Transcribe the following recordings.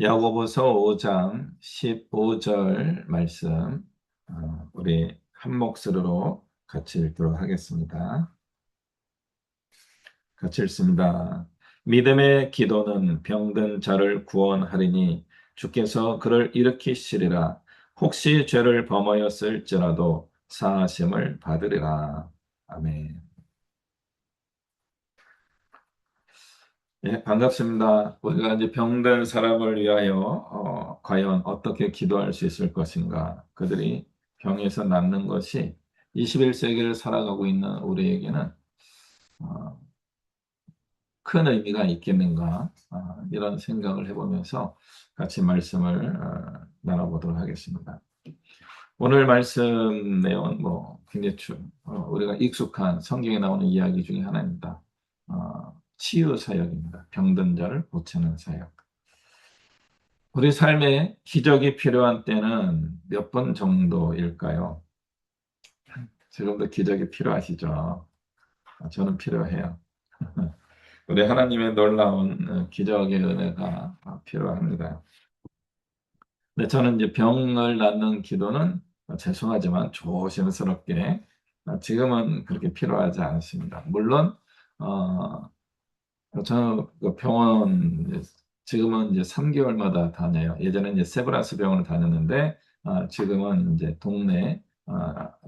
야고보서 5장 15절 말씀, 우리 한 목소리로 같이 읽도록 하겠습니다. 같이 읽습니다. 믿음의 기도는 병든 자를 구원하리니 주께서 그를 일으키시리라. 혹시 죄를 범하였을지라도 사하심을 받으리라. 아멘. 예, 반갑습니다. 우리가 이제 병든 사람을 위하여 과연 어떻게 기도할 수 있을 것인가? 그들이 병에서 낫는 것이 21세기를 살아가고 있는 우리에게는 어, 큰 의미가 있겠는가? 이런 생각을 해보면서 같이 말씀을 나눠보도록 하겠습니다. 오늘 말씀 내용은 굉장히 우리가 익숙한 성경에 나오는 이야기 중에 하나입니다. 치유 사역입니다. 병든 자를 고치는 사역. 우리 삶에 기적이 필요한 때는 몇 번 정도일까요? 지금도 기적이 필요하시죠? 저는 필요해요. 우리 하나님의 놀라운 기적의 은혜가 필요합니다. 근데 저는 이제 병을 낫는 기도는 죄송하지만 조심스럽게 지금은 그렇게 필요하지 않습니다. 물론 어, 저는 그 병원 지금은 이제 3개월마다 다녀요. 예전에 이제 세브란스 병원을 다녔는데 지금은 이제 동네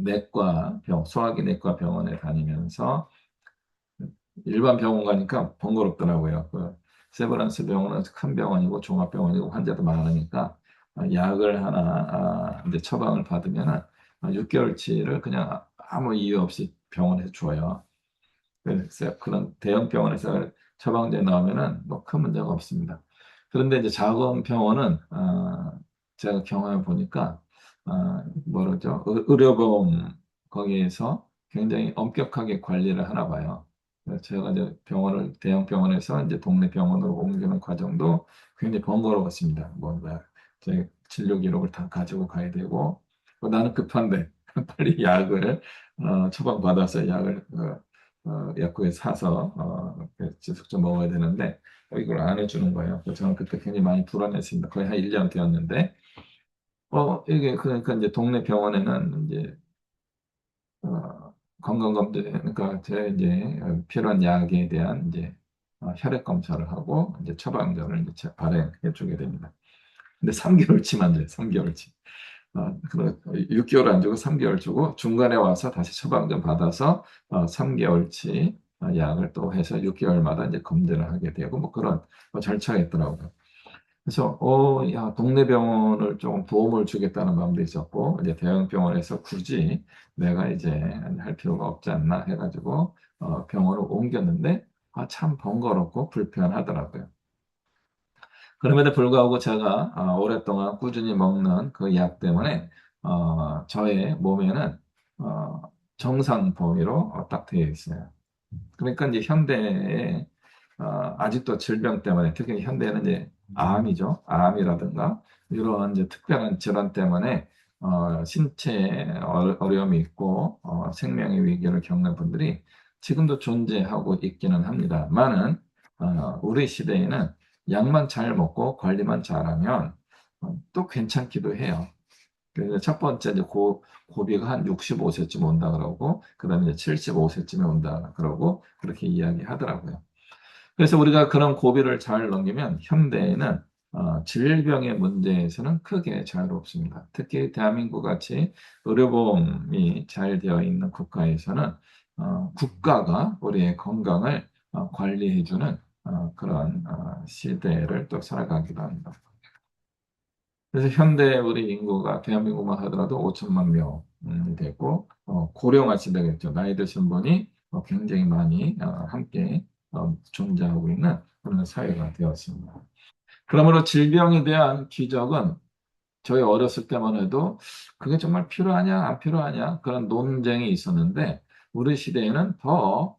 내과 소화기 내과 병원에 다니면서 일반 병원 가니까 번거롭더라고요. 그 세브란스 병원은 큰 병원이고 종합병원이고 환자도 많으니까 약을 하나 이제 처방을 받으면 6개월치를 그냥 아무 이유 없이 병원에 줘요. 그래서 그런 대형 병원에서 처방제 나오면은 뭐 큰 문제가 없습니다. 그런데 이제 작은 병원은 제가 경험해 보니까 뭐라죠? 의료보험 거기에서 굉장히 엄격하게 관리를 하나 봐요. 그래서 제가 이제 대형 병원에서 이제 동네 병원으로 옮기는 과정도 굉장히 번거로웠습니다. 제 진료 기록을 다 가지고 가야 되고 나는 급한데 빨리 약을 처방받아서 약을 약국에 사서 지속적으로 먹어야 되는데 이걸 안 해주는 거예요. 그래서 저는 그때 굉장히 많이 불안했습니다. 거의 한 1년 되었는데 이게 그러니까 이제 동네 병원에는 이제 건강검진 그러니까 제 이제 필요한 약에 대한 이제 혈액 검사를 하고 이제 처방전을 이제 발행해 주게 됩니다. 근데 3개월치만 돼요. 3개월치. 그럼 6개월 안 주고 3개월 주고 중간에 와서 다시 처방전 받아서 3개월치 약을 또 해서 6개월마다 이제 검진을 하게 되고 뭐 그런 절차가 있더라고요. 그래서 야, 동네 병원을 조금 도움을 주겠다는 마음도 있었고 이제 대형 병원에서 굳이 내가 이제 할 필요가 없지 않나 해가지고 병원을 옮겼는데 참 번거롭고 불편하더라고요. 그럼에도 불구하고 제가 오랫동안 꾸준히 먹는 그 약 때문에 저의 몸에는 어, 정상 범위로 딱 되어 있어요. 그러니까 이제 현대에 아직도 질병 때문에 특히 현대에는 이제 암이죠. 암이라든가 이러한 이제 특별한 질환 때문에 신체에 어려움이 있고 생명의 위기를 겪는 분들이 지금도 존재하고 있기는 합니다만은 우리 시대에는 약만 잘 먹고 관리만 잘하면 또 괜찮기도 해요. 그래서 첫 번째 이제 고비가 한 65세쯤 온다 그러고 그다음에 이제 75세쯤에 온다 그러고 그렇게 이야기하더라고요. 그래서 우리가 그런 고비를 잘 넘기면 현대에는 질병의 문제에서는 크게 자유롭습니다. 특히 대한민국 같이 의료보험이 잘 되어 있는 국가에서는 국가가 우리의 건강을 관리해주는 그런 시대를 또 살아가기도 합니다. 그래서 현대 우리 인구가 대한민국만 하더라도 5천만 명이 되고 고령화 시대겠죠. 나이 드신 분이 굉장히 많이 함께 존재하고 있는 그런 사회가 되었습니다. 그러므로 질병에 대한 기적은 저희 어렸을 때만 해도 그게 정말 필요하냐 안 필요하냐 그런 논쟁이 있었는데 우리 시대에는 더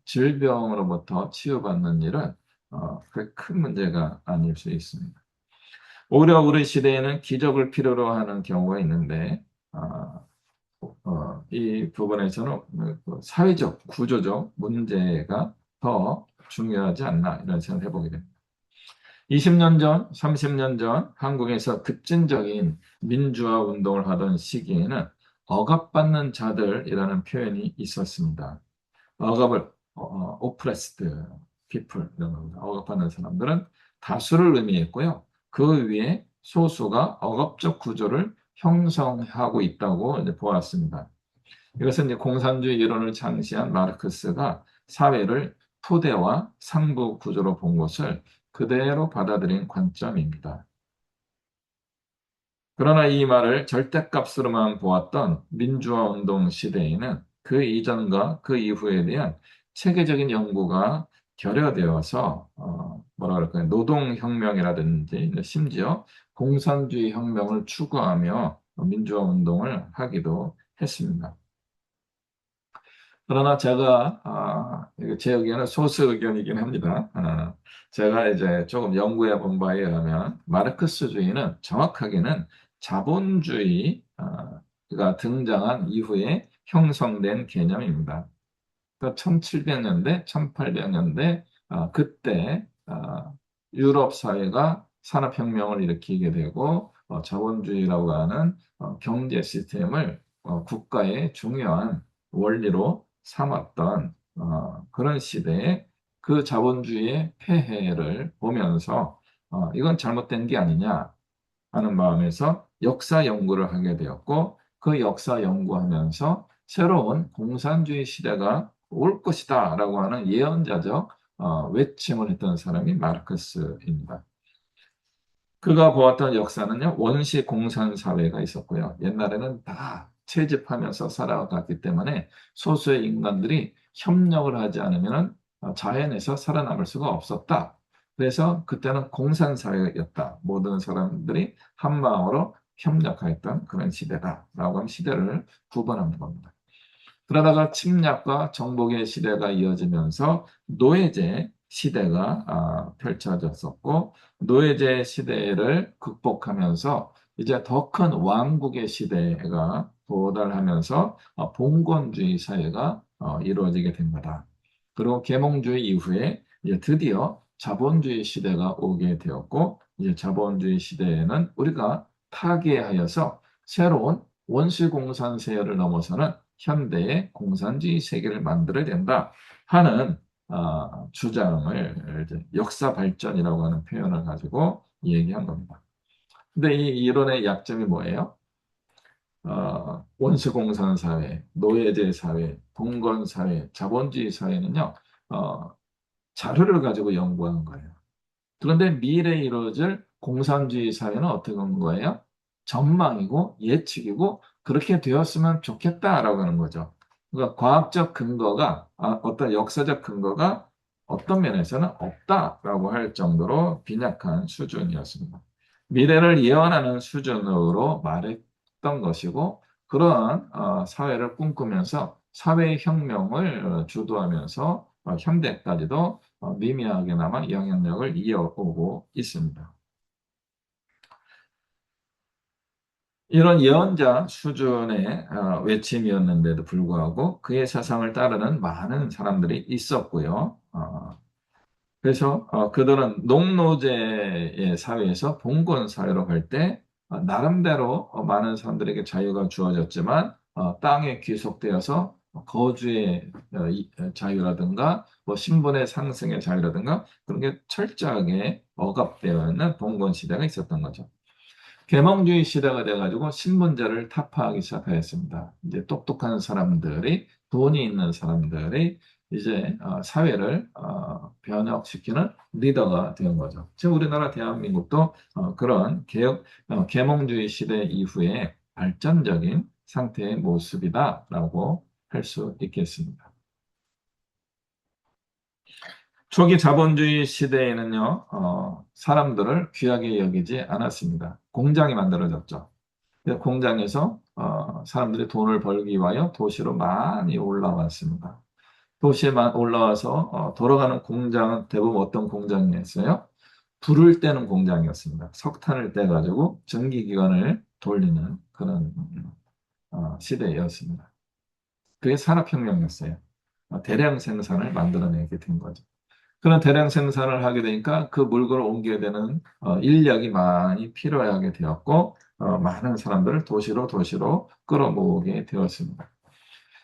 질병으로부터 치유받는 일은 그게 큰 문제가 아닐 수 있습니다. 오히려 우리 시대에는 기적을 필요로 하는 경우가 있는데, 아, 이 부분에서는 그 사회적, 구조적 문제가 더 중요하지 않나 이런 생각을 해보게 됩니다. 20년 전, 30년 전 한국에서 급진적인 민주화 운동을 하던 시기에는 억압받는 자들이라는 표현이 있었습니다. 억압을 oppressed people 이런 겁니다. 억압받는 사람들은 다수를 의미했고요. 그 위에 소수가 억압적 구조를 형성하고 있다고 이제 보았습니다. 이것은 이제 공산주의 이론을 창시한 마르크스가 사회를 토대와 상부 구조로 본 것을 그대로 받아들인 관점입니다. 그러나 이 말을 절대값으로만 보았던 민주화 운동 시대에는 그 이전과 그 이후에 대한 체계적인 연구가 결여되어서 뭐라 그럴까요? 노동혁명이라든지 심지어 공산주의 혁명을 추구하며 민주화 운동을 하기도 했습니다. 그러나 제가 이거 제 의견은 소수 의견이긴 합니다. 제가 이제 조금 연구해 본 바에 의하면 마르크스주의는 정확하게는 자본주의가 등장한 이후에 형성된 개념입니다. 그러니까 1700년대, 1800년대 그때 유럽 사회가 산업혁명을 일으키게 되고 자본주의라고 하는 경제 시스템을 국가의 중요한 원리로 삼았던 그런 시대에 그 자본주의의 폐해를 보면서 이건 잘못된 게 아니냐 하는 마음에서 역사 연구를 하게 되었고 그 역사 연구하면서 새로운 공산주의 시대가 올 것이다라고 하는 예언자적 외침을 했던 사람이 마르크스입니다. 그가 보았던 역사는요, 원시 공산 사회가 있었고요. 옛날에는 다 채집하면서 살아갔기 때문에 소수의 인간들이 협력을 하지 않으면 자연에서 살아남을 수가 없었다. 그래서 그때는 공산 사회였다. 모든 사람들이 한 마음으로 협력하였던 그런 시대다라고 하는 시대를 구분하는 겁니다. 그러다가 침략과 정복의 시대가 이어지면서 노예제 시대가 펼쳐졌었고 노예제 시대를 극복하면서 이제 더 큰 왕국의 시대가 도달하면서 봉건주의 사회가 이루어지게 된 거다. 그리고 계몽주의 이후에 이제 드디어 자본주의 시대가 오게 되었고 이제 자본주의 시대에는 우리가 타개하여서 새로운 원시공산 세대를 넘어서는 현대의 공산주의 세계를 만들어야 된다 하는 주장을 이제 역사 발전이라고 하는 표현을 가지고 얘기한 겁니다. 근데 이 이론의 약점이 뭐예요? 원시공산 사회, 노예제 사회, 봉건 사회, 자본주의 사회는요, 어, 자료를 가지고 연구한 거예요. 그런데 미래에 이루어질 공산주의 사회는 어떻게 한 거예요? 전망이고 예측이고 그렇게 되었으면 좋겠다라고 하는 거죠. 그러니까 과학적 근거가 어떤 역사적 근거가 어떤 면에서는 없다라고 할 정도로 빈약한 수준이었습니다. 미래를 예언하는 수준으로 말했던 것이고 그러한 사회를 꿈꾸면서 사회혁명을 주도하면서 현대까지도 미미하게나마 영향력을 이어오고 있습니다. 이런 예언자 수준의 외침이었는데도 불구하고 그의 사상을 따르는 많은 사람들이 있었고요. 그래서 그들은 농노제의 사회에서 봉건 사회로 갈 때 나름대로 많은 사람들에게 자유가 주어졌지만 땅에 귀속되어서 거주의 자유라든가 뭐 신분의 상승의 자유라든가 그런 게 철저하게 억압되어 있는 봉건 시대가 있었던 거죠. 계몽주의 시대가 돼가지고 신분제를 타파하기 시작하였습니다. 이제 똑똑한 사람들이 돈이 있는 사람들이 이제 사회를 변혁시키는 리더가 된 거죠. 지금 우리나라 대한민국도 그런 계몽주의 시대 이후에 발전적인 상태의 모습이다라고 할 수 있겠습니다. 초기 자본주의 시대에는요, 사람들을 귀하게 여기지 않았습니다. 공장이 만들어졌죠. 공장에서 사람들이 돈을 벌기 위하여 도시로 많이 올라왔습니다. 도시에 올라와서 돌아가는 공장은 대부분 어떤 공장이었어요? 불을 떼는 공장이었습니다. 석탄을 떼가지고 전기기관을 돌리는 그런 시대였습니다. 그게 산업혁명이었어요. 대량 생산을 만들어내게 된 거죠. 그런 대량 생산을 하게 되니까 그 물건을 옮겨야 되는 인력이 많이 필요하게 되었고, 많은 사람들을 도시로 끌어모으게 되었습니다.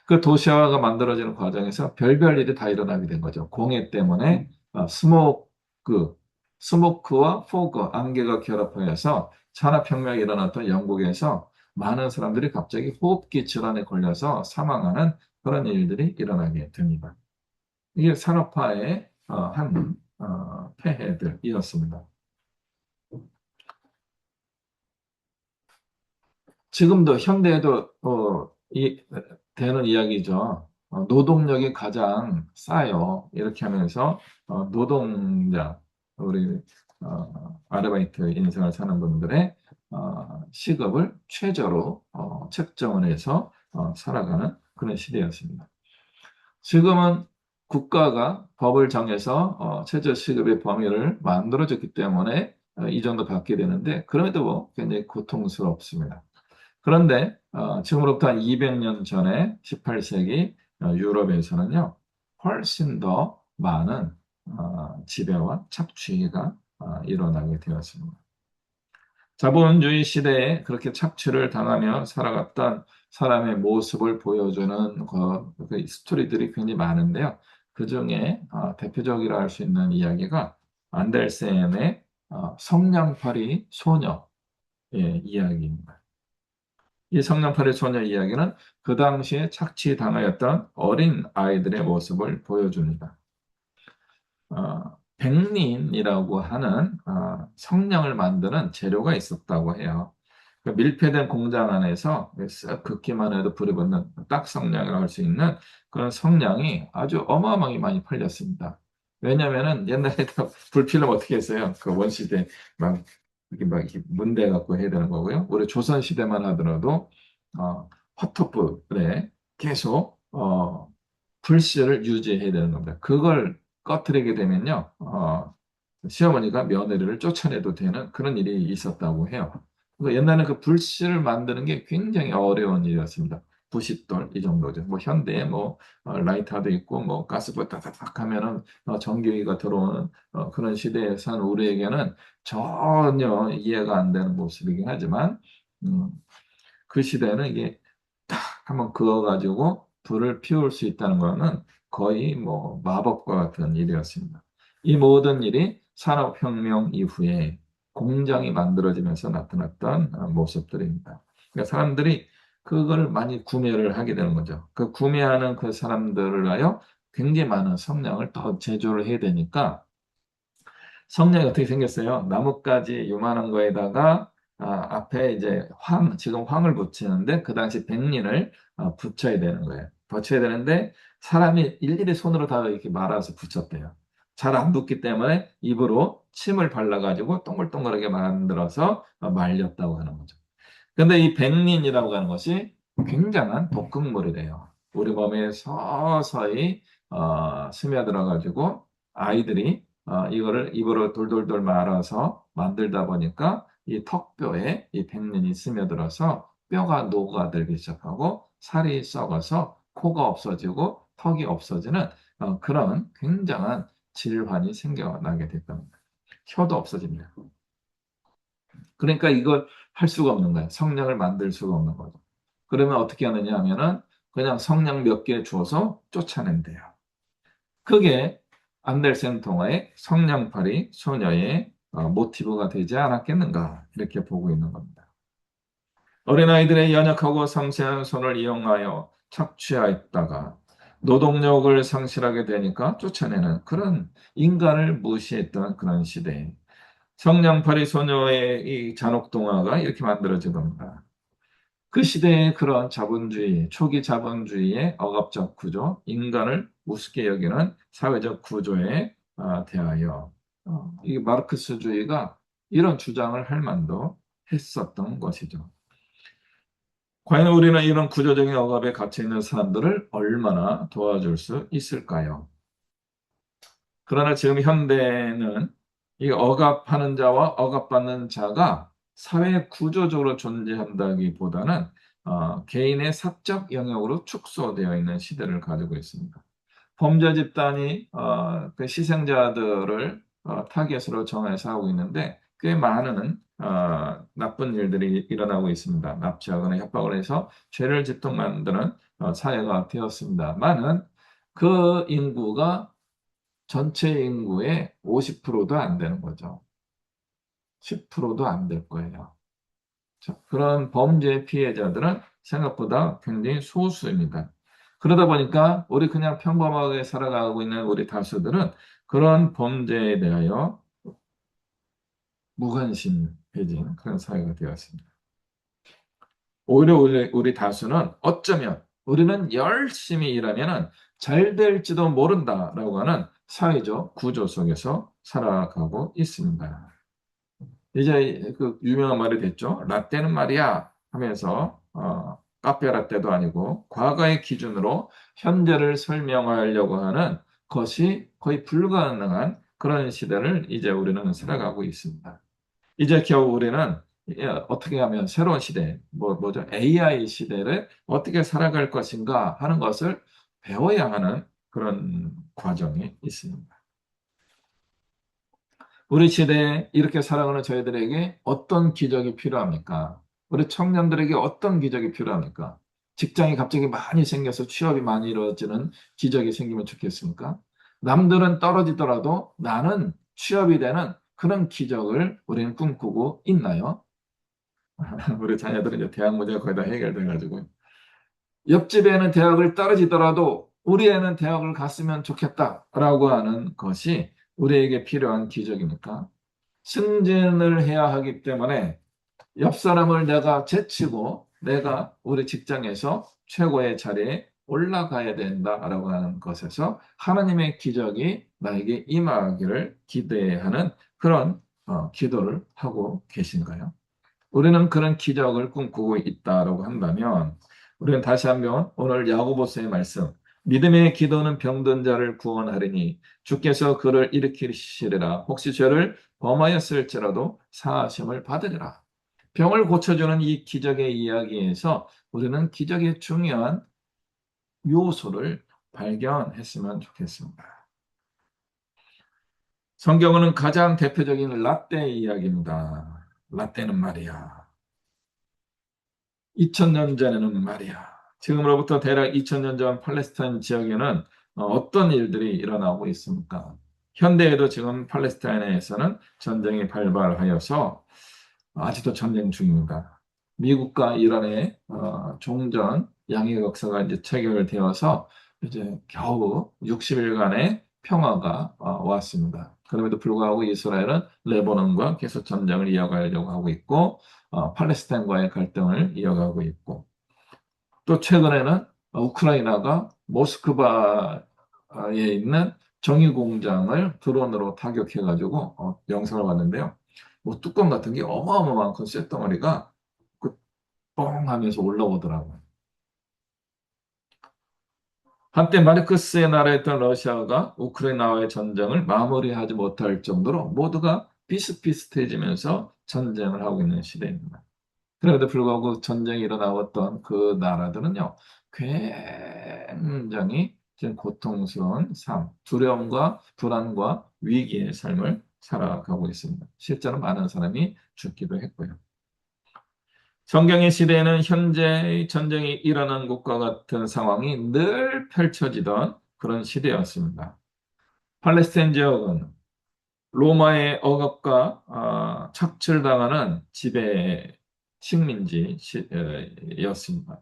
그 도시화가 만들어지는 과정에서 별별 일이 다 일어나게 된 거죠. 공해 때문에 스모크, 스모크와 포그, 안개가 결합하여서 산업혁명이 일어났던 영국에서 많은 사람들이 갑자기 호흡기 질환에 걸려서 사망하는 그런 일들이 일어나게 됩니다. 이게 산업화의 한 폐해들이었습니다. 지금도 현대에도 되는 이야기죠. 노동력이 가장 싸요. 이렇게 하면서 노동자, 우리 아르바이트 인생을 사는 분들의 시급을 최저로 책정을 해서 살아가는 그런 시대였습니다. 지금은 국가가 법을 정해서 최저시급의 범위를 만들어줬기 때문에 이 정도 받게 되는데, 그럼에도 굉장히 고통스럽습니다. 그런데 지금으로부터 한 200년 전에 18세기 유럽에서는요, 훨씬 더 많은 지배와 착취가 일어나게 되었습니다. 자본주의 시대에 그렇게 착취를 당하며 살아갔던 사람의 모습을 보여주는 그 스토리들이 굉장히 많은데요. 그 중에 대표적이라 할 수 있는 이야기가 안델센의 성냥팔이 소녀의 이야기입니다. 이 성냥팔이 소녀 이야기는 그 당시에 착취당하였던 어린 아이들의 모습을 보여줍니다. 백린이라고 하는 성냥을 만드는 재료가 있었다고 해요. 그 밀폐된 공장 안에서 쓱 긋기만 해도 불이 붙는 딱 성냥이라고 할 수 있는 그런 성냥이 아주 어마어마하게 많이 팔렸습니다. 왜냐면은 옛날에 불필름 어떻게 했어요? 그 원시대 막 이렇게 문대 갖고 해야 되는 거고요. 우리 조선 시대만 하더라도 화토불에 계속 불씨를 유지해야 되는 겁니다. 그걸 꺼트리게 되면요, 시어머니가 며느리를 쫓아내도 되는 그런 일이 있었다고 해요. 옛날에 그 불씨를 만드는 게 굉장히 어려운 일이었습니다. 부싯돌 이 정도죠. 뭐 현대에 뭐 라이터도 있고 뭐 가스불 딱딱딱 하면은 전기가 들어오는 그런 시대에 산 우리에게는 전혀 이해가 안 되는 모습이긴 하지만 음, 그 시대에는 이게 딱 한번 그어가지고 불을 피울 수 있다는 것은 거의 뭐 마법과 같은 일이었습니다. 이 모든 일이 산업혁명 이후에 공장이 만들어지면서 나타났던 모습들입니다. 그러니까 사람들이 그걸 많이 구매를 하게 되는 거죠. 그 구매하는 그 사람들을 하여 굉장히 많은 성냥을 더 제조를 해야 되니까 성냥이 어떻게 생겼어요? 나뭇가지 요만한 거에다가 앞에 이제 지금 황을 붙이는데 그 당시 백린을 붙여야 되는 거예요. 붙여야 되는데 사람이 일일이 손으로 다 이렇게 말아서 붙였대요. 잘 안 붙기 때문에 입으로 침을 발라가지고 동글동글하게 만들어서 말렸다고 하는 거죠. 근데 이 백린이라고 하는 것이 굉장한 독극물이래요. 우리 몸에 서서히 스며들어 가지고 아이들이 이거를 입으로 돌돌돌 말아서 만들다 보니까 이 턱뼈에 이 백린이 스며들어서 뼈가 녹아들기 시작하고 살이 썩어서 코가 없어지고 턱이 없어지는 그런 굉장한 질환이 생겨나게 됐답니다. 혀도 없어집니다. 그러니까 이걸 할 수가 없는 거예요. 성냥을 만들 수가 없는 거죠. 그러면 어떻게 하느냐 하면은 그냥 성냥 몇 개 주어서 쫓아낸대요. 그게 안델센 동화의 성냥팔이 소녀의 모티브가 되지 않았겠는가 이렇게 보고 있는 겁니다. 어린아이들의 연약하고 섬세한 손을 이용하여 착취하였다가 노동력을 상실하게 되니까 쫓아내는 그런 인간을 무시했던 그런 시대에 성냥팔이 소녀의 이 잔혹동화가 이렇게 만들어진 겁니다. 그 시대의 그런 자본주의, 초기 자본주의의 억압적 구조, 인간을 우습게 여기는 사회적 구조에 대하여 이 마르크스주의가 이런 주장을 할 만도 했었던 것이죠. 과연 우리는 이런 구조적인 억압에 갇혀 있는 사람들을 얼마나 도와줄 수 있을까요? 그러나 지금 현대는 이 억압하는 자와 억압받는 자가 사회 구조적으로 존재한다기보다는 개인의 사적 영역으로 축소되어 있는 시대를 가지고 있습니다. 범죄 집단이 그 희생자들을 타겟으로 정해서 하고 있는데 꽤 많은 나쁜 일들이 일어나고 있습니다. 납치하거나 협박을 해서 죄를 짓도록 만드는 사회가 되었습니다만은 그 인구가 전체 인구의 50%도 안 되는 거죠. 10%도 안 될 거예요. 자, 그런 범죄 피해자들은 생각보다 굉장히 소수입니다. 그러다 보니까 우리 그냥 평범하게 살아가고 있는 우리 다수들은 그런 범죄에 대하여 무관심해진 그런 사회가 되었습니다. 오히려 우리 다수는 어쩌면 우리는 열심히 일하면 잘 될지도 모른다라고 하는 사회적 구조 속에서 살아가고 있습니다. 이제 그 유명한 말이 됐죠. 라떼는 말이야 하면서 카페 라떼도 아니고 과거의 기준으로 현재를 설명하려고 하는 것이 거의 불가능한 그런 시대를 이제 우리는 살아가고 있습니다. 이제 겨우 우리는 어떻게 하면 새로운 시대, 뭐죠? AI 시대를 어떻게 살아갈 것인가 하는 것을 배워야 하는 그런 과정이 있습니다. 우리 시대에 이렇게 살아가는 저희들에게 어떤 기적이 필요합니까? 우리 청년들에게 어떤 기적이 필요합니까? 직장이 갑자기 많이 생겨서 취업이 많이 이루어지는 기적이 생기면 좋겠습니까? 남들은 떨어지더라도 나는 취업이 되는 그런 기적을 우리는 꿈꾸고 있나요? 우리 자녀들은 이제 대학 문제가 거의 다 해결돼가지고 옆집 애는 대학을 떨어지더라도 우리 애는 대학을 갔으면 좋겠다라고 하는 것이 우리에게 필요한 기적입니까? 승진을 해야 하기 때문에 옆 사람을 내가 제치고 내가 우리 직장에서 최고의 자리에 올라가야 된다라고 하는 것에서 하나님의 기적이 나에게 임하기를 기대하는 그런 기도를 하고 계신가요? 우리는 그런 기적을 꿈꾸고 있다라고 한다면 우리는 다시 한번 오늘 야고보서의 말씀 믿음의 기도는 병든 자를 구원하리니 주께서 그를 일으키시리라 혹시 죄를 범하였을지라도 사하심을 받으리라. 병을 고쳐주는 이 기적의 이야기에서 우리는 기적의 중요한 요소를 발견했으면 좋겠습니다. 성경은 가장 대표적인 라떼 이야기입니다. 라떼는 말이야. 2000년 전에는 말이야. 지금으로부터 대략 2000년 전 팔레스타인 지역에는 어떤 일들이 일어나고 있습니까? 현대에도 지금 팔레스타인에서는 전쟁이 발발하여서 아직도 전쟁 중입니다. 미국과 이란의 종전 양해 역사가 이제 체결되어서 이제 겨우 60일간의 평화가 왔습니다. 그럼에도 불구하고 이스라엘은 레바논과 계속 전쟁을 이어가려고 하고 있고 팔레스타인과의 갈등을 이어가고 있고 또 최근에는 우크라이나가 모스크바에 있는 정유공장을 드론으로 타격해가지고 영상을 봤는데요. 뭐 뚜껑 같은 게 어마어마한 그 쇳덩어리가 그 뻥 하면서 올라오더라고요. 한때 마르크스의 나라였던 러시아가 우크라이나와의 전쟁을 마무리하지 못할 정도로 모두가 비슷비슷해지면서 전쟁을 하고 있는 시대입니다. 그럼에도 불구하고 전쟁이 일어나왔던 그 나라들은요, 굉장히 지금 고통스러운 삶, 두려움과 불안과 위기의 삶을 살아가고 있습니다. 실제로 많은 사람이 죽기도 했고요. 성경의 시대에는 현재의 전쟁이 일어난 것과 같은 상황이 늘 펼쳐지던 그런 시대였습니다. 팔레스타인 지역은 로마의 억압과 착취당하는 지배 식민지였습니다.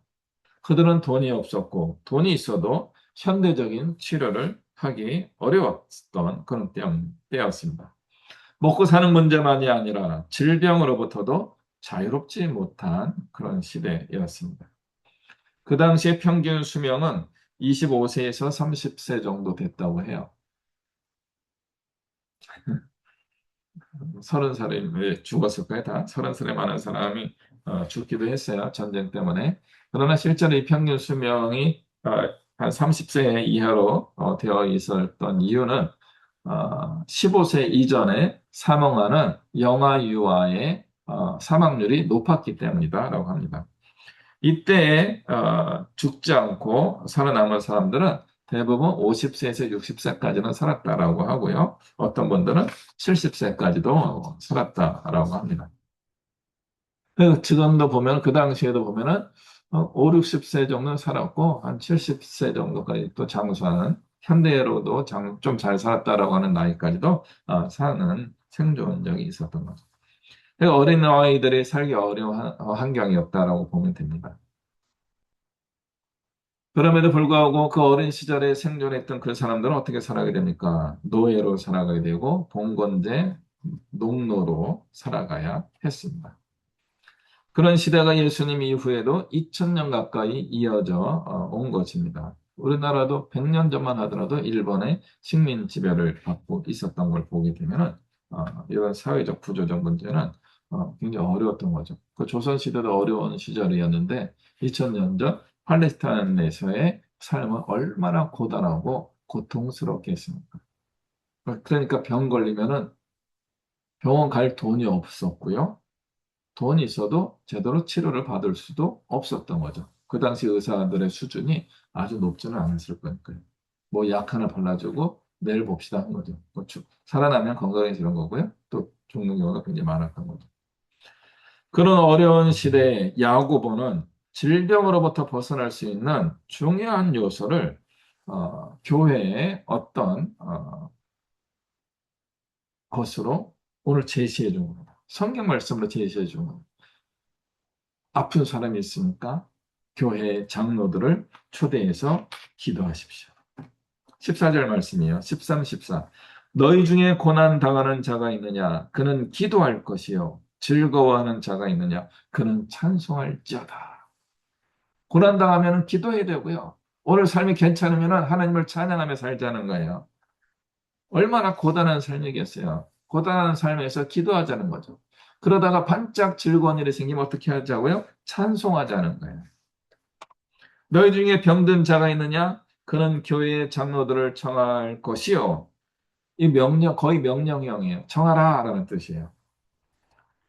그들은 돈이 없었고 돈이 있어도 현대적인 치료를 하기 어려웠던 그런 때였습니다. 먹고 사는 문제만이 아니라 질병으로부터도 자유롭지 못한 그런 시대였습니다. 그 당시의 평균 수명은 25세에서 30세 정도 됐다고 해요. 30살에 왜 죽었을 거예요, 다. 30살에 많은 사람이 죽기도 했어요, 전쟁 때문에. 그러나 실제로 이 평균 수명이 한 30세 이하로 되어 있었던 이유는 15세 이전에 사망하는 영아 유아의 사망률이 높았기 때문이다라고 합니다. 이때에 죽지 않고 살아남은 사람들은 대부분 50세에서 60세까지는 살았다라고 하고요. 어떤 분들은 70세까지도 살았다라고 합니다. 지금도 보면, 그 당시에도 보면은 5, 60세 정도 살았고, 한 70세 정도까지 또 장수하는, 현대로도 좀 잘 살았다라고 하는 나이까지도 사는 생존 적이 있었던 거죠. 그러니까 어린 아이들이 살기 어려운 환경이었다라고 보면 됩니다. 그럼에도 불구하고 그 어린 시절에 생존했던 그 사람들은 어떻게 살아가게 됩니까? 노예로 살아가게 되고, 봉건제, 농노로 살아가야 했습니다. 그런 시대가 예수님 이후에도 2000년 가까이 이어져 온 것입니다. 우리나라도 100년 전만 하더라도 일본의 식민 지배를 받고 있었던 걸 보게 되면 이런 사회적 구조적 문제는 굉장히 어려웠던 거죠. 그 조선 시대도 어려운 시절이었는데 2000년 전 팔레스타인에서의 삶은 얼마나 고단하고 고통스럽게 했습니까? 그러니까 병 걸리면은 병원 갈 돈이 없었고요. 돈이 있어도 제대로 치료를 받을 수도 없었던 거죠. 그 당시 의사들의 수준이 아주 높지는 않았을 거니까요. 뭐 약 하나 발라주고 내일 봅시다 한 거죠. 뭐 살아나면 건강해지는 거고요. 또 죽는 경우가 굉장히 많았던 거죠. 그런 어려운 시대에 야고보는 질병으로부터 벗어날 수 있는 중요한 요소를 교회의 어떤 것으로 오늘 제시해 준 겁니다. 성경 말씀으로 제시해 준 겁니다. 아픈 사람이 있으니까 교회 장로들을 초대해서 기도하십시오. 14절 말씀이요. 13, 14. 너희 중에 고난 당하는 자가 있느냐? 그는 기도할 것이요. 즐거워하는 자가 있느냐? 그는 찬송할지어다. 고난 당하면 기도해야 되고요. 오늘 삶이 괜찮으면 하나님을 찬양하며 살자는 거예요. 얼마나 고단한 삶이겠어요. 고단한 삶에서 기도하자는 거죠. 그러다가 반짝 즐거운 일이 생기면 어떻게 하자고요? 찬송하자는 거예요. 너희 중에 병든 자가 있느냐? 그는 교회의 장로들을 청할 것이요. 이 명령, 거의 명령형이에요. 청하라 라는 뜻이에요.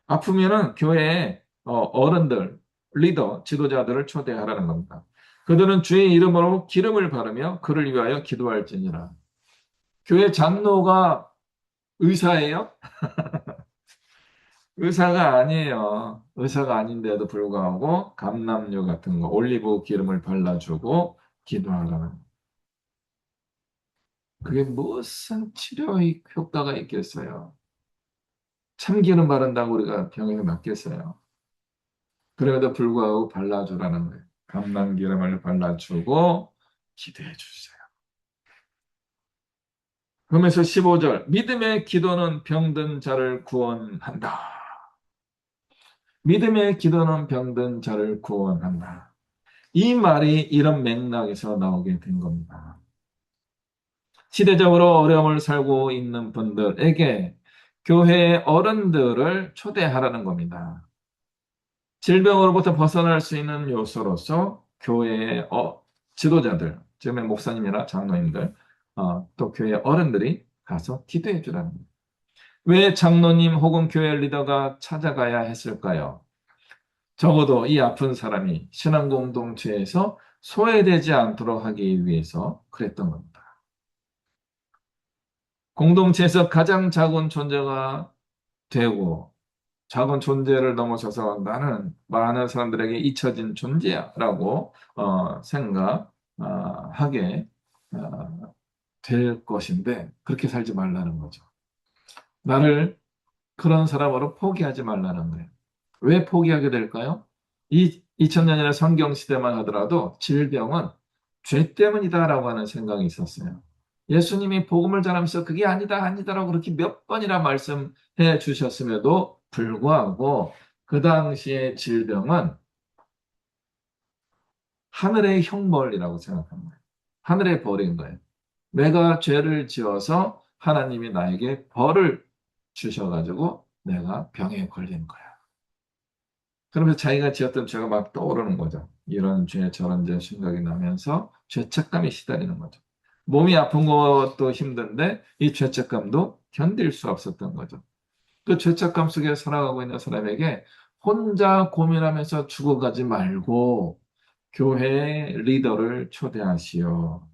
아프면은 교회에 어른들, 리더, 지도자들을 초대하라는 겁니다. 그들은 주의 이름으로 기름을 바르며 그를 위하여 기도할지니라. 교회 장로가 의사예요? 의사가 아니에요. 의사가 아닌데도 불구하고 감람류 같은 거, 올리브 기름을 발라주고 기도하라는. 그게 무슨 치료 효과가 있겠어요? 참기름 바른다고 우리가 병에서 낫겠어요? 그럼에도 불구하고 발라주라는 거예요. 감람기름을 발라주고 기도해 주세요. 그러면서 15절, 믿음의 기도는 병든 자를 구원한다. 믿음의 기도는 병든 자를 구원한다. 이 말이 이런 맥락에서 나오게 된 겁니다. 시대적으로 어려움을 살고 있는 분들에게 교회의 어른들을 초대하라는 겁니다. 질병으로부터 벗어날 수 있는 요소로서 교회의 지도자들, 지금의 목사님이나 장로님들, 또 교회 어른들이 가서 기도해 주라는 겁니다. 왜 장로님 혹은 교회 리더가 찾아가야 했을까요? 적어도 이 아픈 사람이 신앙 공동체에서 소외되지 않도록 하기 위해서 그랬던 겁니다. 공동체에서 가장 작은 존재가 되고 작은 존재를 넘어서서 나는 많은 사람들에게 잊혀진 존재야라고 생각하게 될 것인데 그렇게 살지 말라는 거죠. 나를 그런 사람으로 포기하지 말라는 거예요. 왜 포기하게 될까요? 이 2000년이나 성경 시대만 하더라도 질병은 죄 때문이다라고 하는 생각이 있었어요. 예수님이 복음을 전하면서 그게 아니다, 아니다라고 그렇게 몇 번이나 말씀해 주셨음에도 불구하고 그 당시의 질병은 하늘의 형벌이라고 생각합니다. 하늘의 벌인 거예요. 내가 죄를 지어서 하나님이 나에게 벌을 주셔가지고 내가 병에 걸린 거야. 그러면서 자기가 지었던 죄가 막 떠오르는 거죠. 이런 죄, 저런 죄 생각이 나면서 죄책감에 시달리는 거죠. 몸이 아픈 것도 힘든데 이 죄책감도 견딜 수 없었던 거죠. 그 죄책감 속에 살아가고 있는 사람에게 혼자 고민하면서 죽어가지 말고 교회의 리더를 초대하시오.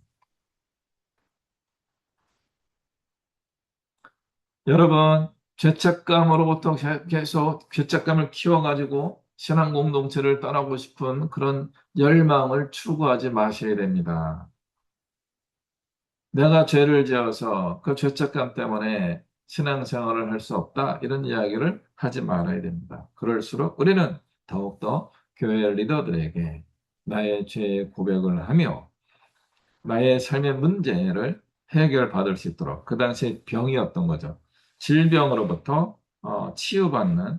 여러분, 죄책감으로부터 계속 죄책감을 키워가지고 신앙 공동체를 떠나고 싶은 그런 열망을 추구하지 마셔야 됩니다. 내가 죄를 지어서 그 죄책감 때문에 신앙생활을 할 수 없다. 이런 이야기를 하지 말아야 됩니다. 그럴수록 우리는 더욱더 교회 리더들에게 나의 죄의 고백을 하며 나의 삶의 문제를 해결받을 수 있도록 그 당시에 병이었던 거죠. 질병으로부터 치유받는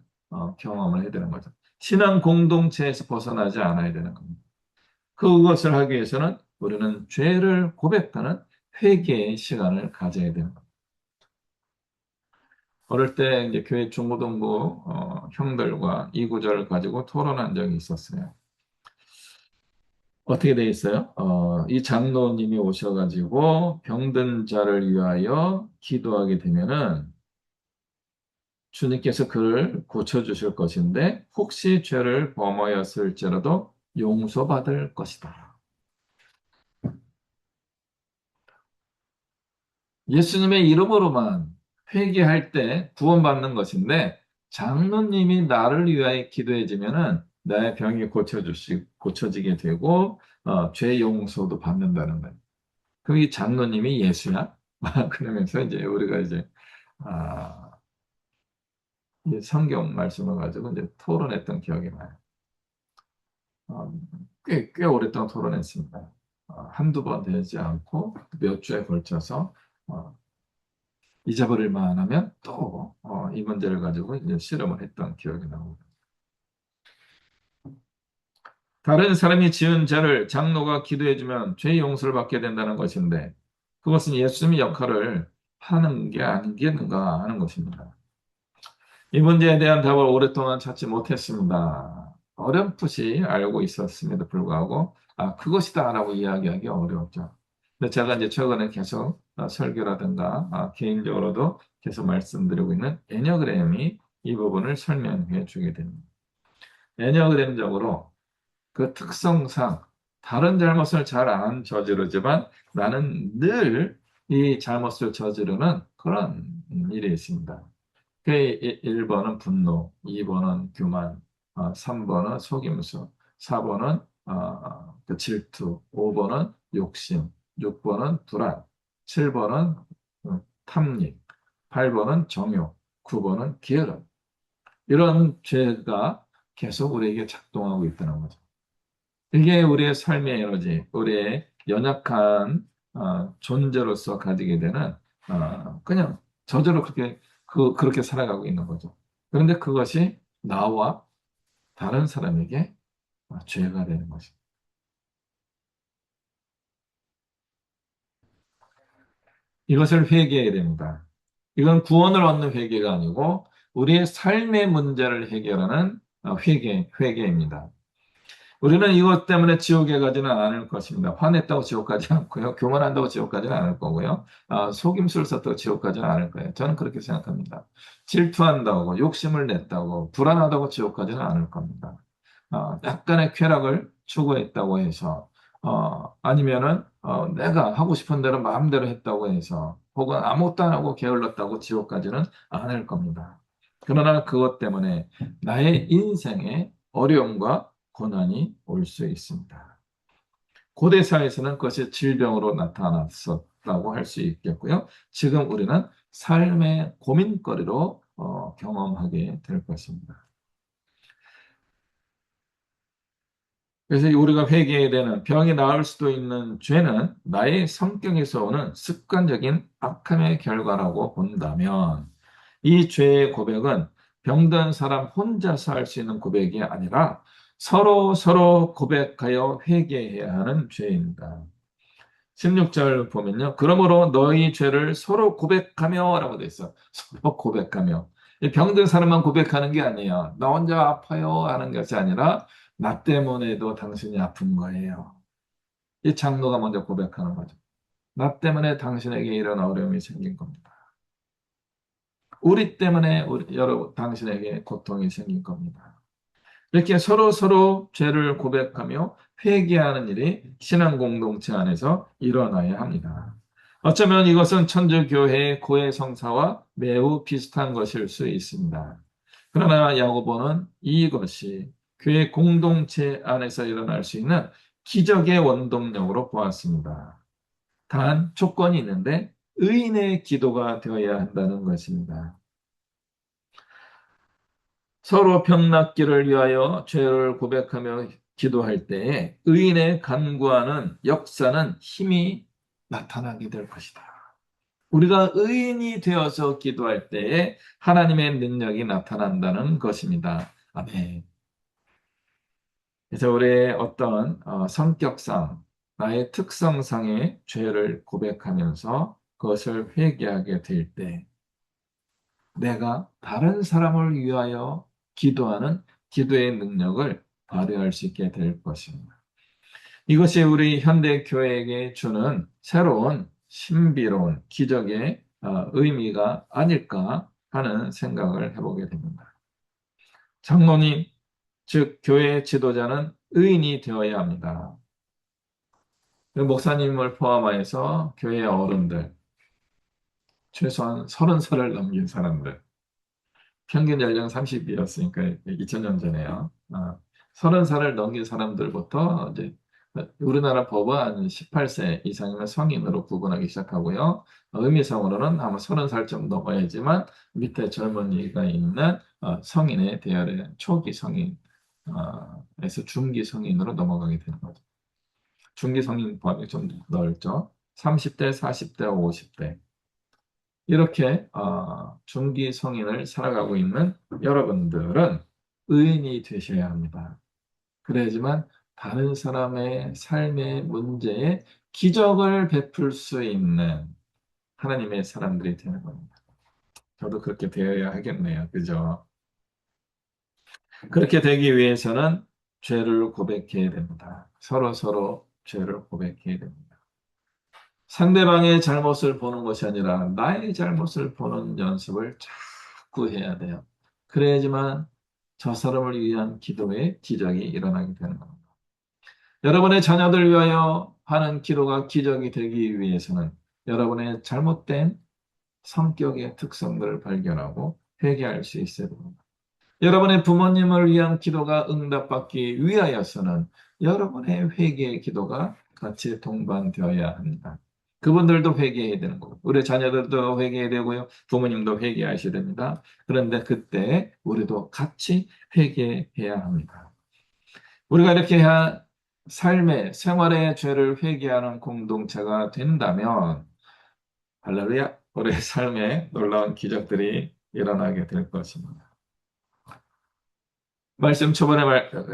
경험을 해야 되는 거죠. 신앙 공동체에서 벗어나지 않아야 되는 겁니다. 그것을 하기 위해서는 우리는 죄를 고백하는 회개의 시간을 가져야 되는 겁니다. 어릴 때 이제 교회 중고등부 형들과 이 구절을 가지고 토론한 적이 있었어요. 어떻게 돼 있어요? 이 장로님이 오셔가지고 병든 자를 위하여 기도하게 되면은 주님께서 그를 고쳐주실 것인데 혹시 죄를 범하였을지라도 용서받을 것이다. 예수님의 이름으로만 회개할 때 구원받는 것인데 장로님이 나를 위하여 기도해주면은 나의 병이 고쳐지게 되고 죄 용서도 받는다는 거예요. 그럼 이 장로님이 예수야? 그러면서 이제 우리가 이제 아, 이 성경 말씀을 가지고 이제 토론했던 기억이 나요. 어, 꽤 오랫동안 토론했습니다. 한두 번 되지 않고 몇 주에 걸쳐서 어, 잊어버릴 만하면 또 이 문제를 가지고 이제 실험을 했던 기억이 나옵니다. 다른 사람이 지은 죄를 장로가 기도해주면 죄 용서를 받게 된다는 것인데 그것은 예수님의 역할을 하는 게 아니겠는가 하는 것입니다. 이 문제에 대한 답을 오랫동안 찾지 못했습니다. 어렴풋이 알고 있었음에도 불구하고, 그것이다라고 이야기하기 어려웠죠. 근데 제가 이제 최근에 계속 설교라든가 개인적으로도 계속 말씀드리고 있는 애니어그램이 이 부분을 설명해 주게 됩니다. 애니어그램적으로 그 특성상 다른 잘못을 잘 안 저지르지만 나는 늘 이 잘못을 저지르는 그런 일이 있습니다. 그 1번은 분노, 2번은 교만, 3번은 속임수, 4번은 그 질투, 5번은 욕심, 6번은 불안, 7번은 탐닉, 8번은 정욕, 9번은 게으름. 이런 죄가 계속 우리에게 작동하고 있다는 거죠. 이게 우리의 삶의 에너지, 우리의 연약한 존재로서 가지게 되는 그냥 저절로 그렇게 살아가고 있는 거죠. 그런데 그것이 나와 다른 사람에게 죄가 되는 것입니다. 이것을 회개해야 됩니다. 이건 구원을 얻는 회개가 아니고 우리의 삶의 문제를 해결하는 회개입니다. 우리는 이것 때문에 지옥에 가지는 않을 것입니다. 화냈다고 지옥 가지 않고요. 교만한다고 지옥 가지는 않을 거고요. 속임수를 썼다고 지옥 가지는 않을 거예요. 저는 그렇게 생각합니다. 질투한다고, 욕심을 냈다고, 불안하다고 지옥 가지는 않을 겁니다. 약간의 쾌락을 추구했다고 해서, 아니면은, 내가 하고 싶은 대로 마음대로 했다고 해서, 혹은 아무것도 안 하고 게을렀다고 지옥 가지는 않을 겁니다. 그러나 그것 때문에 나의 인생에 어려움과 고난이 올 수 있습니다. 고대사에서는 그것이 질병으로 나타났었다고 할 수 있겠고요. 지금 우리는 삶의 고민거리로 경험하게 될 것입니다. 그래서 우리가 회개해야 되는 병이 나을 수도 있는 죄는 나의 성격에서 오는 습관적인 악함의 결과라고 본다면 이 죄의 고백은 병든 사람 혼자서 할 수 있는 고백이 아니라 서로 서로 고백하여 회개해야 하는 죄입니다. 16절 보면요. 그러므로 너희 죄를 서로 고백하며 라고 돼 있어. 서로 고백하며. 이 병든 사람만 고백하는 게 아니에요. 나 혼자 아파요 하는 것이 아니라 나 때문에도 당신이 아픈 거예요. 이 장로가 먼저 고백하는 거죠. 나 때문에 당신에게 이런 어려움이 생긴 겁니다. 우리 때문에 당신에게 고통이 생긴 겁니다. 이렇게 서로 서로 죄를 고백하며 회개하는 일이 신앙 공동체 안에서 일어나야 합니다. 어쩌면 이것은 천주교회의 고해 성사와 매우 비슷한 것일 수 있습니다. 그러나 야고보는 이것이 교회 공동체 안에서 일어날 수 있는 기적의 원동력으로 보았습니다. 단 조건이 있는데 의인의 기도가 되어야 한다는 것입니다. 서로 병낫기를 위하여 죄를 고백하며 기도할 때에 의인의 간구하는 역사는 힘이 나타나게 될 것이다. 우리가 의인이 되어서 기도할 때에 하나님의 능력이 나타난다는 것입니다. 아멘. 그래서 우리의 어떤 성격상, 나의 특성상의 죄를 고백하면서 그것을 회개하게 될 때, 내가 다른 사람을 위하여 기도하는 기도의 능력을 발휘할 수 있게 될 것입니다. 이것이 우리 현대 교회에게 주는 새로운 신비로운 기적의 의미가 아닐까 하는 생각을 해보게 됩니다. 장로님, 즉 교회 지도자는 의인이 되어야 합니다. 목사님을 포함하여서 교회 어른들, 최소한 30살을 넘긴 사람들, 평균 연령 30이었으니까 2000년 전에요. 30살을 넘긴 사람들부터 이제 우리나라 법은 18세 이상이면 성인으로 구분하기 시작하고요. 의미상으로는 아마 30살쯤 넘어야지만 밑에 젊은이가 있는 성인의 대열의 초기 성인에서 중기 성인으로 넘어가게 되는 거죠. 중기 성인 범위 좀 넓죠. 30대, 40대, 50대. 이렇게 중기 성인을 살아가고 있는 여러분들은 의인이 되셔야 합니다. 그래야지만 다른 사람의 삶의 문제에 기적을 베풀 수 있는 하나님의 사람들이 되는 겁니다. 저도 그렇게 되어야 하겠네요. 그죠? 그렇게 되기 위해서는 죄를 고백해야 됩니다. 서로 죄를 고백해야 됩니다. 상대방의 잘못을 보는 것이 아니라 나의 잘못을 보는 연습을 자꾸 해야 돼요. 그래야지만 저 사람을 위한 기도의 기적이 일어나게 되는 겁니다. 여러분의 자녀들 위하여 하는 기도가 기적이 되기 위해서는 여러분의 잘못된 성격의 특성들을 발견하고 회개할 수 있어야 됩니다. 여러분의 부모님을 위한 기도가 응답받기 위하여서는 여러분의 회개의 기도가 같이 동반되어야 합니다. 그분들도 회개해야 되는 거고, 우리 자녀들도 회개해야 되고요, 부모님도 회개하셔야 됩니다. 그런데 그때 우리도 같이 회개해야 합니다. 우리가 이렇게 삶의, 생활의 죄를 회개하는 공동체가 된다면, 할렐루야, 우리의 삶에 놀라운 기적들이 일어나게 될 것입니다. 말씀 초반에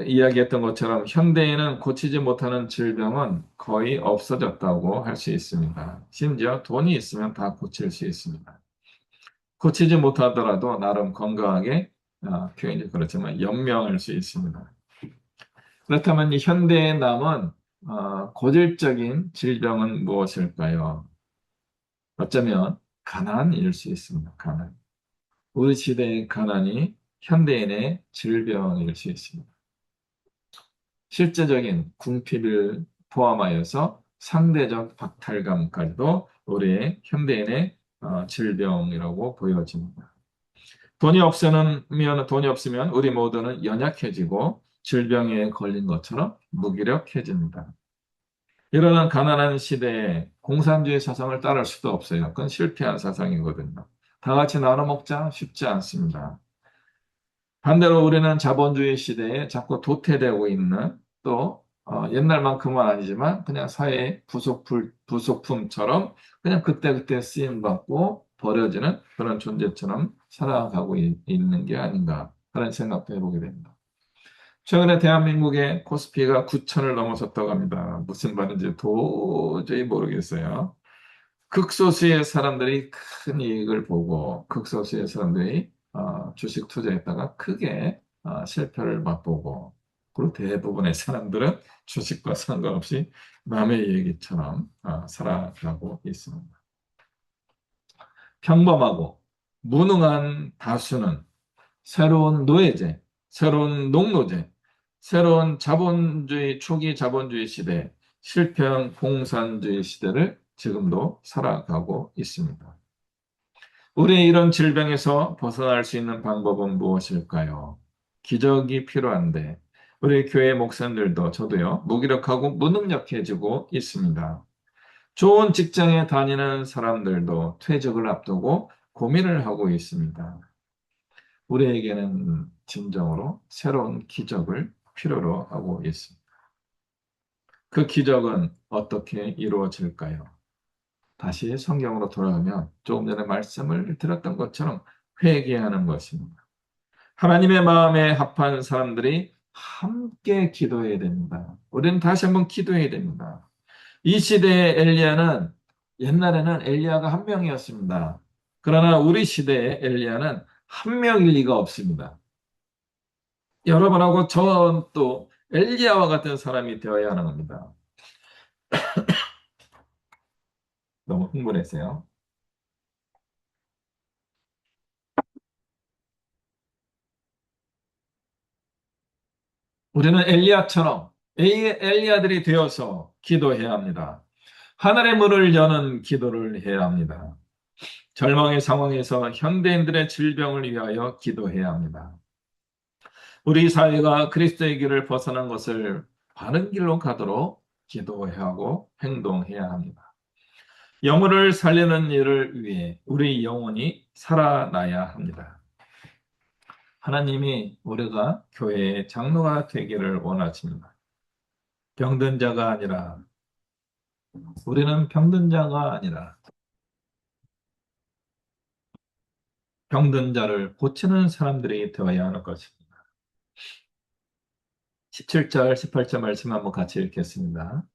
이야기했던 것처럼 현대에는 고치지 못하는 질병은 거의 없어졌다고 할 수 있습니다. 심지어 돈이 있으면 다 고칠 수 있습니다. 고치지 못하더라도 나름 건강하게 표현이 그렇지만 연명할 수 있습니다. 그렇다면 이 현대에 남은 고질적인 질병은 무엇일까요? 어쩌면 가난일 수 있습니다. 가난. 우리 시대의 가난이 현대인의 질병일 수 있습니다. 실제적인 궁핍을 포함하여서 상대적 박탈감까지도 우리의 현대인의 질병이라고 보여집니다. 돈이 없으면 우리 모두는 연약해지고 질병에 걸린 것처럼 무기력해집니다. 이러한 가난한 시대에 공산주의 사상을 따를 수도 없어요. 그건 실패한 사상이거든요. 다 같이 나눠 먹자 쉽지 않습니다. 반대로 우리는 자본주의 시대에 자꾸 도태되고 있는 또 옛날만큼은 아니지만 그냥 사회의 부속품처럼 그냥 그때그때 쓰임받고 버려지는 그런 존재처럼 살아가고 있는 게 아닌가 그런 생각도 해보게 됩니다. 최근에 대한민국의 코스피가 9천을 넘어섰다고 합니다. 무슨 말인지 도저히 모르겠어요. 극소수의 사람들이 큰 이익을 보고 극소수의 사람들이 주식 투자했다가 크게 실패를 맛보고 그리고 대부분의 사람들은 주식과 상관없이 남의 얘기처럼 살아가고 있습니다. 평범하고 무능한 다수는 새로운 노예제, 새로운 농노제, 새로운 초기 자본주의 시대, 실패한 공산주의 시대를 지금도 살아가고 있습니다. 우리의 이런 질병에서 벗어날 수 있는 방법은 무엇일까요? 기적이 필요한데 우리 교회 목사님들도 저도요 무기력하고 무능력해지고 있습니다. 좋은 직장에 다니는 사람들도 퇴직을 앞두고 고민을 하고 있습니다. 우리에게는 진정으로 새로운 기적을 필요로 하고 있습니다. 그 기적은 어떻게 이루어질까요? 다시 성경으로 돌아가면 조금 전에 말씀을 드렸던 것처럼 회개하는 것입니다. 하나님의 마음에 합한 사람들이 함께 기도해야 됩니다. 우리는 다시 한번 기도해야 됩니다. 이 시대의 엘리야는 옛날에는 엘리야가 한 명이었습니다. 그러나 우리 시대의 엘리야는 한 명일 리가 없습니다. 여러분하고 저도 엘리야와 같은 사람이 되어야 하는 겁니다. 너무 흥분했어요. 우리는 엘리야처럼 엘리야들이 되어서 기도해야 합니다. 하늘의 문을 여는 기도를 해야 합니다. 절망의 상황에서 현대인들의 질병을 위하여 기도해야 합니다. 우리 사회가 그리스도의 길을 벗어난 것을 바른 길로 가도록 기도해야 하고 행동해야 합니다. 영혼을 살리는 일을 위해 우리 영혼이 살아나야 합니다. 하나님이 우리가 교회의 장로가 되기를 원하십니다. 병든 자가 아니라 우리는 병든 자가 아니라 병든 자를 고치는 사람들이 되어야 하는 것입니다. 17절, 18절 말씀 한번 같이 읽겠습니다.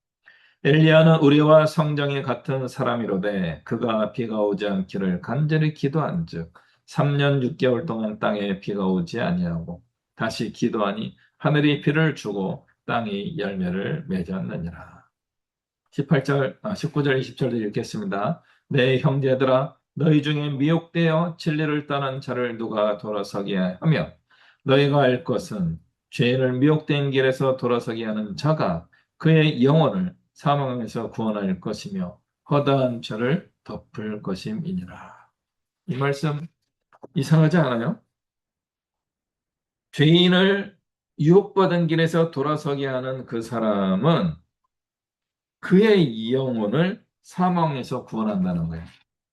엘리야는 우리와 성정이 같은 사람이로되 그가 비가 오지 않기를 간절히 기도한즉 3년 6개월 동안 땅에 비가 오지 아니하고 다시 기도하니 하늘이 비를 주고 땅이 열매를 맺었느니라. 19절 20절도 읽겠습니다. 내 형제들아 너희 중에 미혹되어 진리를 떠난 자를 누가 돌아서게 하며 너희가 알 것은 죄인을 미혹된 길에서 돌아서게 하는 자가 그의 영혼을 사망에서 구원할 것이며 허다한 죄를 덮을 것임이니라. 이 말씀 이상하지 않아요? 죄인을 유혹받은 길에서 돌아서게 하는 그 사람은 그의 영혼을 사망에서 구원한다는 거예요.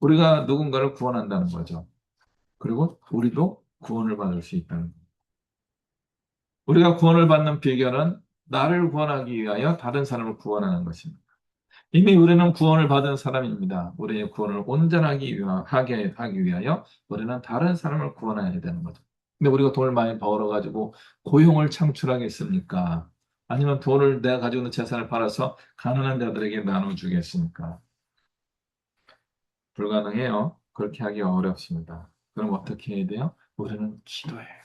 우리가 누군가를 구원한다는 거죠. 그리고 우리도 구원을 받을 수 있다는 거예요. 우리가 구원을 받는 비결은 나를 구원하기 위하여 다른 사람을 구원하는 것입니다. 이미 우리는 구원을 받은 사람입니다. 우리의 구원을 온전하게 하기 위하여 우리는 다른 사람을 구원해야 되는 거죠. 근데 우리가 돈을 많이 벌어가지고 고용을 창출하겠습니까? 아니면 돈을 내가 가지고 있는 재산을 팔아서 가난한 자들에게 나눠주겠습니까? 불가능해요. 그렇게 하기 어렵습니다. 그럼 어떻게 해야 돼요? 우리는 기도해야 돼요.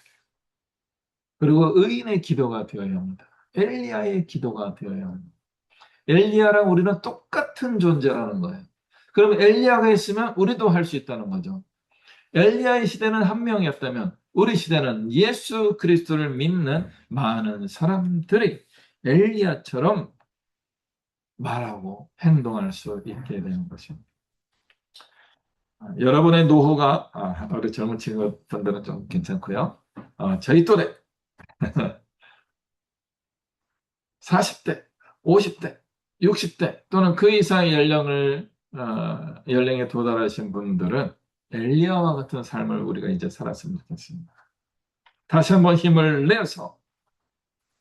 그리고 의인의 기도가 되어야 합니다. 엘리야의 기도가 되어야 합니다. 엘리야랑 우리는 똑같은 존재라는 거예요. 그럼 엘리야가 했으면 우리도 할 수 있다는 거죠. 엘리야의 시대는 한 명이었다면 우리 시대는 예수 그리스도를 믿는 많은 사람들이 엘리야처럼 말하고 행동할 수 있게 되는 것입니다. 여러분의 노후가 우리 젊은 친구분들은 좀 괜찮고요. 저희 또래 40대, 50대, 60대 또는 그 이상의 연령에 도달하신 분들은 엘리야와 같은 삶을 우리가 이제 살았으면 좋겠습니다. 다시 한번 힘을 내서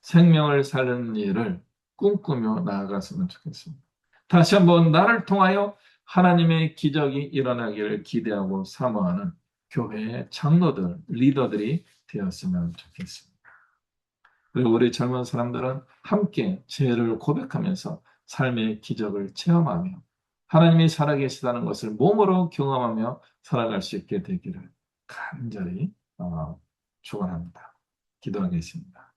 생명을 살리는 일을 꿈꾸며 나아갔으면 좋겠습니다. 다시 한번 나를 통하여 하나님의 기적이 일어나기를 기대하고 사모하는 교회의 장로들, 리더들이 되었으면 좋겠습니다. 그리고 우리 젊은 사람들은 함께 죄를 고백하면서 삶의 기적을 체험하며 하나님이 살아계시다는 것을 몸으로 경험하며 살아갈 수 있게 되기를 간절히 축원합니다. 기도하겠습니다.